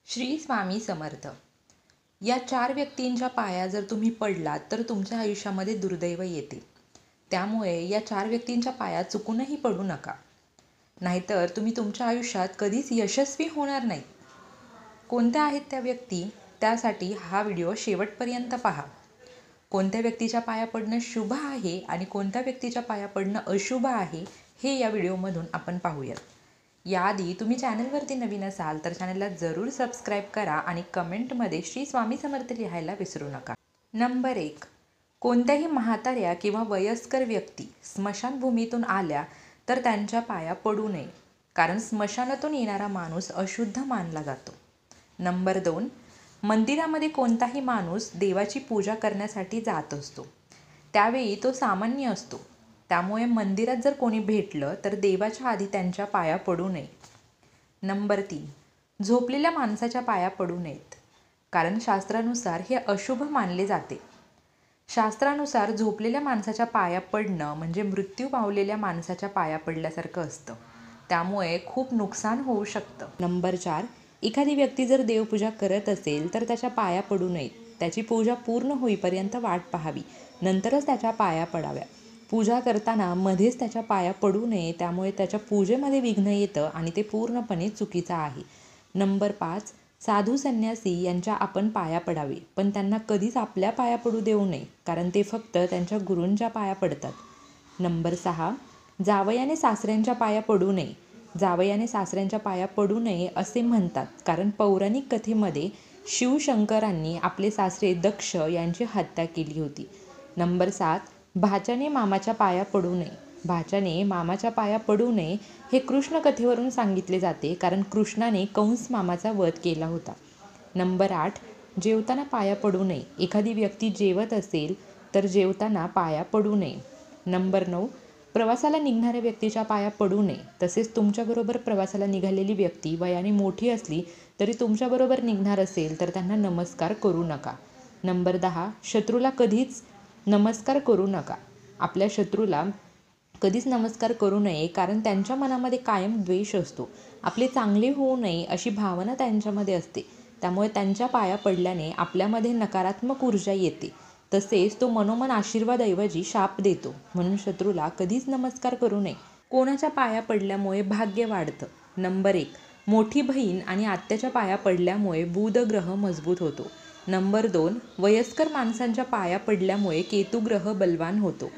श्री स्वामी समर्थ. या 4 व्यक्तींच्या पाया जर तुम्ही पडलात तर तुमच्या आयुष्यामध्ये दुर्दैव येते. त्यामुळे या 4 व्यक्तींच्या पाया चुकूनही पडू नका, नाहीतर तुम्ही तुमच्या आयुष्यात कधीच यशस्वी होणार नाही. कोणत्या आहेत त्या व्यक्ती, त्यासाठी हा व्हिडिओ शेवटपर्यंत पहा. कोणत्या व्यक्तीच्या पाया पडणं शुभ आहे आणि कोणत्या व्यक्तीच्या पाया पडणं अशुभ आहे हे या व्हिडिओमधून आपण पाहूयात. याआधी तुम्ही चॅनलवरती नवीन असाल तर चॅनलला जरूर सबस्क्राईब करा आणि कमेंटमध्ये श्री स्वामी समर्थ लिहायला विसरू नका. नंबर 1. कोणत्याही म्हाताऱ्या किंवा वयस्कर व्यक्ती स्मशानभूमीतून आल्या तर त्यांच्या पाया पडू नये, कारण स्मशानातून येणारा माणूस अशुद्ध मानला जातो. नंबर 2. मंदिरामध्ये कोणताही माणूस देवाची पूजा करण्यासाठी जात असतो, त्यावेळी तो सामान्य असतो. त्यामुळे मंदिरात जर कोणी भेटलं तर देवाच्या आधी त्यांच्या पाया पडू नये. नंबर 3. झोपलेल्या माणसाच्या पाया पडू नयेत, कारण शास्त्रानुसार हे अशुभ मानले जाते. शास्त्रानुसार झोपलेल्या माणसाच्या पाया पडणं म्हणजे मृत्यू पावलेल्या माणसाच्या पाया पडल्यासारखं असतं, त्यामुळे खूप नुकसान होऊ शकतं. नंबर 4. एखादी व्यक्ती जर देवपूजा करत असेल तर त्याच्या पाया पडू नयेत. त्याची पूजा पूर्ण होईपर्यंत वाट पाहावी, नंतरच त्याच्या पाया पडाव्या. पूजा करताना मध्येच त्याच्या पाया पडू नये, त्यामुळे त्याच्या पूजेमध्ये विघ्न येतं आणि ते पूर्णपणे चुकीचं आहे. नंबर 5. साधू संन्यासी यांच्या आपण पाया पडावे, पण त्यांना कधीच आपल्या पाया पडू देऊ नये, कारण ते फक्त त्यांच्या गुरूंच्या पाया पडतात. नंबर 6. जावयाने सासऱ्यांच्या पाया पडू नये. जावयाने सासऱ्यांच्या पाया पडू नये असे म्हणतात, कारण पौराणिक कथेमध्ये शिवशंकरांनी आपले सासरे दक्ष यांची हत्या केली होती. नंबर 7. भाच्याने मामाच्या पाया पडू नये. भाच्याने मामाच्या पाया पडू नये हे कृष्ण कथेवरून सांगितले जाते, कारण कृष्णाने कंस मामाचा वध केला होता. नंबर 8. जेवताना पाया पडू नये. एखादी व्यक्ती जेवत असेल तर जेवताना पाया पडू नये. नंबर 9. प्रवासाला निघणाऱ्या व्यक्तीच्या पाया पडू नये. तसेच तुमच्याबरोबर प्रवासाला निघालेली व्यक्ती वयाने मोठी असली तरी तुमच्याबरोबर निघणार असेल तर त्यांना नमस्कार करू नका. नंबर 10. शत्रूला कधीच नमस्कार करू नका. आपल्या शत्रूला कधीच नमस्कार करू नये, कारण त्यांच्या मनामध्ये कायम द्वेष असतो. आपले चांगले होऊ नये अशी भावना त्यांच्यामध्ये असते, त्यामुळे त्यांच्या पाया पडल्याने आपल्यामध्ये नकारात्मक ऊर्जा येते. तसेच तो मनोमन आशीर्वादाऐवजी शाप देतो, म्हणून शत्रूला कधीच नमस्कार करू नये. कोणाच्या पाया पडल्यामुळे भाग्य वाढतं. नंबर 1. मोठी बहीण आणि आत्याच्या पाया पडल्यामुळे बुध ग्रह मजबूत होतो. नंबर 2. वयस्कर माणसांच्या पाया पडल्यामुळे केतू ग्रह बलवान होतो.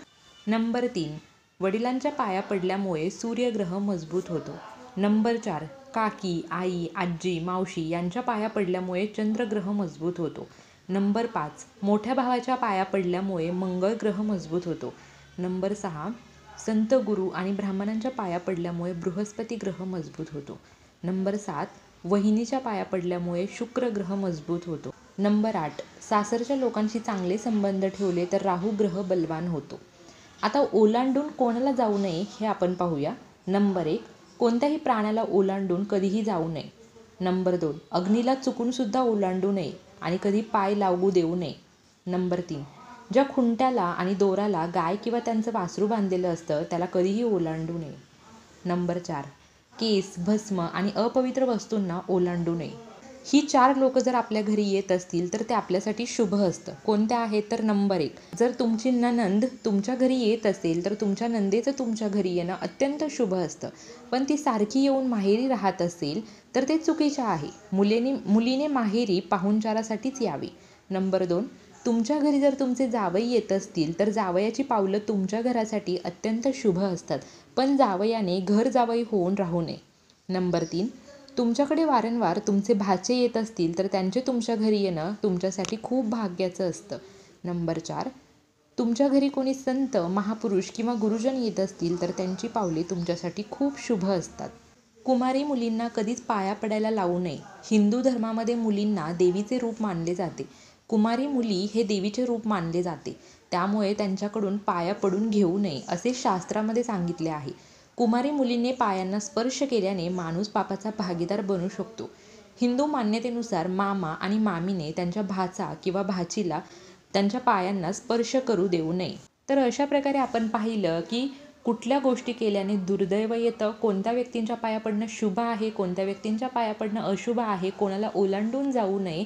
नंबर 3. वडिलांच्या पाया पडल्यामुळे सूर्यग्रह मजबूत होतो. नंबर 4. काकी, आई, आजी, मावशी यांच्या पाया पडल्यामुळे चंद्रग्रह मजबूत होतो. नंबर 5. मोठ्या भावाच्या पाया पडल्यामुळे मंगळ ग्रह मजबूत होतो. नंबर 6. संत, गुरु आणि ब्राह्मणांच्या पाया पडल्यामुळे बृहस्पती ग्रह मजबूत होतो. नंबर 7. वहिनीच्या पाया पडल्यामुळे शुक्र ग्रह मजबूत होतो. नंबर 8. सासरच्या लोकांशी चांगले संबंध ठेवले तर राहू ग्रह बलवान होतो. आता ओलांडून कोणाला जाऊ नये हे आपण पाहूया. नंबर 1. कोणत्याही प्राण्याला ओलांडून कधीही जाऊ नये. नंबर 2. अग्नीला चुकूनसुद्धा ओलांडू नये आणि कधी पाय लागू देऊ नये. नंबर 3. ज्या खुंट्याला आणि दोराला गाय किंवा त्यांचं वासरू बांधलेलं असतं त्याला कधीही ओलांडू नये. नंबर 4. केस, भस्म आणि अपवित्र वस्तूंना ओलांडू नये. ही 4 लोक जर आपल्या घरी येत असतील तर ते आपल्यासाठी शुभ असतं. कोणत्या आहेत तर नंबर 1. जर तुमची नणंद तुमच्या घरी येत असेल तर तुमच्या नंदेचं तुमच्या घरी येणं अत्यंत शुभ असतं, पण ती सारखी येऊन माहेरी राहत असेल तर ते चुकीचं आहे. मुलीने माहेरी पाहुणचारासाठीच यावे. नंबर 2. तुमच्या घरी जर तुमचे जावई येत असतील तर जावयाची पावलं तुमच्या घरासाठी अत्यंत शुभ असतात, पण जावयाने घर जावई होऊन राहू नये. नंबर 3. तुमच्याकडे वारंवार तुमचे भाचे येत असतील तर त्यांचे तुमच्या घरी येणं तुमच्यासाठी खूप भाग्याचं असतं. नंबर 4. तुमच्या घरी कोणी संत, महापुरुष किंवा गुरुजन येत असतील तर त्यांची पावले तुमच्यासाठी खूप शुभ असतात. कुमारी मुलींना कधीच पाया पडायला लावू नये. हिंदू धर्मामध्ये मुलींना देवीचे रूप मानले जाते. कुमारी मुली हे देवीचे रूप मानले जाते, त्यामुळे त्यांच्याकडून पाया पडून घेऊ नये असे शास्त्रामध्ये सांगितले आहे. कुमारी मुलींनी पायांना स्पर्श केल्याने माणूस पापाचा भागीदार बनू शकतो. हिंदू मान्यतेनुसार मामा आणि मामीने त्यांच्या भाचा किंवा भाचीला त्यांच्या पायांना स्पर्श करू देऊ नये. तर अशा प्रकारे आपण पाहिलं की कुठल्या गोष्टी केल्याने दुर्दैव येतं, कोणत्या व्यक्तींच्या पाया पडणं शुभ आहे, कोणत्या व्यक्तींच्या पाया पडणं अशुभ आहे, कोणाला ओलांडून जाऊ नये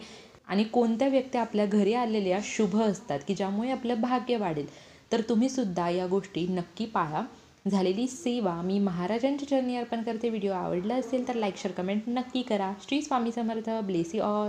आणि कोणत्या व्यक्ती आपल्या घरी आलेल्या शुभ असतात की ज्यामुळे आपलं भाग्य वाढेल. तर तुम्हीसुद्धा या गोष्टी नक्की पाळा. झालेली सेवा मी महाराजांच्या चरणी अर्पण करते. व्हिडिओ आवडला असेल तर लाईक शेअर कमेंट नक्की करा. Shri Swami Samarth. Bless you all.